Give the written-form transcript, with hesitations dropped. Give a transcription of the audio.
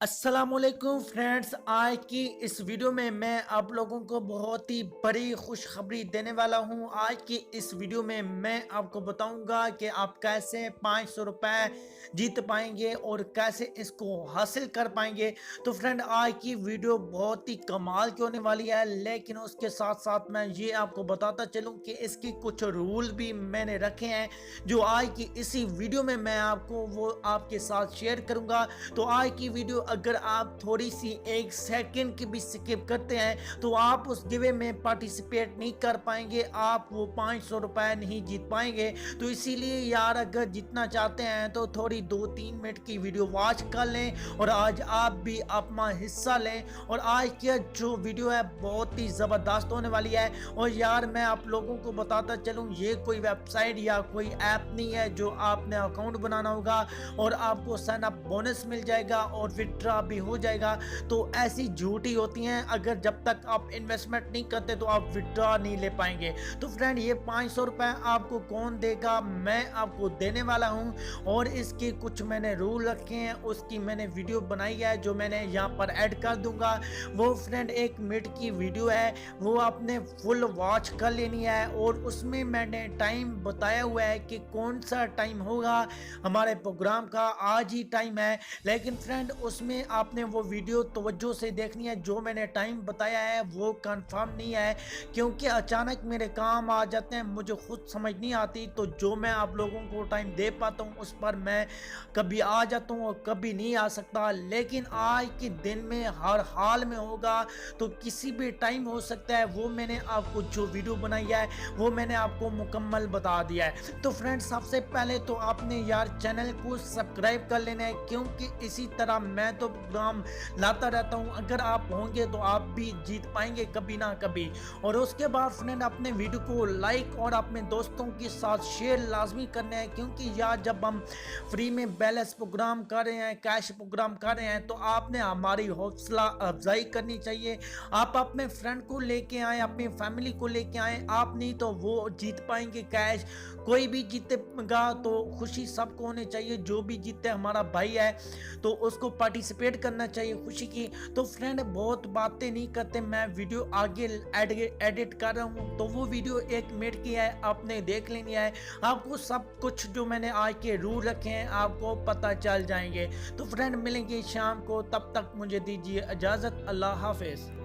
अस्सलामुअलैकुम फ्रेंड्स, आज की इस वीडियो में मैं आप लोगों को बहुत ही बड़ी खुशखबरी देने वाला हूं। आज की इस वीडियो में मैं आपको बताऊंगा कि आप कैसे 500 रुपए जीत पाएंगे और कैसे इसको हासिल कर पाएंगे। तो फ्रेंड, आज की वीडियो बहुत ही कमाल की होने वाली है, लेकिन उसके साथ साथ मैं ये आपको बताता चलूं कि इसकी कुछ रूल भी मैंने रखे हैं जो आज की इसी वीडियो में मैं आपको वो आपके साथ शेयर करूंगा। तो आज की वीडियो अगर आप थोड़ी सी एक सेकंड की भी स्किप करते हैं तो आप उस गिवे में पार्टिसिपेट नहीं कर पाएंगे, आप वो 500 रुपए नहीं जीत पाएंगे। तो इसीलिए यार, अगर जीतना चाहते हैं तो थोड़ी 2-3 मिनट की वीडियो वॉच कर लें और आज आप भी अपना हिस्सा लें। और आज की जो वीडियो है बहुत ही ज़बरदस्त होने वाली है। और यार, मैं आप लोगों को बताता चलूँ, ये कोई वेबसाइट या कोई ऐप नहीं है जो आपने अकाउंट बनाना होगा और आपको साइन अप बोनस मिल जाएगा और विड्रॉ भी हो जाएगा। तो ऐसी झूठी होती हैं, अगर जब तक आप इन्वेस्टमेंट नहीं करते तो आप विड्रॉ नहीं ले पाएंगे। तो फ्रेंड, ये 500 रुपए आपको कौन देगा, मैं आपको देने वाला हूं। और इसके कुछ मैंने रूल रखे हैं, उसकी मैंने वीडियो बनाई है जो मैंने यहाँ पर ऐड कर दूंगा। वो फ्रेंड 1 मिनट की वीडियो है, वो आपने फुल वॉच कर लेनी है। और उसमें मैंने टाइम बताया हुआ है कि कौन सा टाइम होगा हमारे प्रोग्राम का, आज ही टाइम है। लेकिन फ्रेंड, उसमें आपने वो वीडियो तवज्जो से देखनी है। जो मैंने टाइम बताया है वो कंफर्म नहीं है, क्योंकि अचानक मेरे काम आ जाते हैं, मुझे खुद समझ नहीं आती। तो जो मैं आप लोगों को टाइम दे पाता हूँ उस पर मैं कभी आ जाता हूँ और कभी नहीं आ सकता। लेकिन आज के दिन में हर हाल में होगा, तो किसी भी टाइम हो सकता है। वो मैंने आपको जो वीडियो बनाई है वो मैंने आपको मुकम्मल बता दिया है। तो फ्रेंड्स, सबसे पहले तो आपने यार चैनल को सब्सक्राइब कर लेना है, क्योंकि इसी तरह मैं तो प्रोग्राम लाता रहता हूं। अगर आप होंगे तो आप भी जीत पाएंगे कभी ना कभी। और उसके बाद फ्रेंड, अपने वीडियो को लाइक और अपने दोस्तों के साथ शेयर लाजमी करना है, क्योंकि यार जब हम फ्री में बैलेंस प्रोग्राम कर रहे हैं, कैश प्रोग्राम कर रहे हैं, तो आपने हमारी हौसला अफजाई करनी चाहिए। आप अपने फ्रेंड को लेके आए, अपनी फैमिली को लेके आए, आप नहीं तो वो जीत पाएंगे कैश। कोई भी जीतेगा तो खुशी सबको होनी चाहिए, जो भी जीते हमारा भाई है तो उसको पार्टिसिपेट करना चाहिए खुशी की। तो फ्रेंड, बहुत बातें नहीं करते, मैं वीडियो आगे एडिट कर रहा हूँ, तो वो वीडियो 1 मिनट की है, आपने देख लेनी है। आपको सब कुछ जो मैंने आज के रूल रखे हैं आपको पता चल जाएंगे। तो फ्रेंड, मिलेंगे शाम को, तब तक मुझे दीजिए इजाज़त। अल्लाह हाफिज़।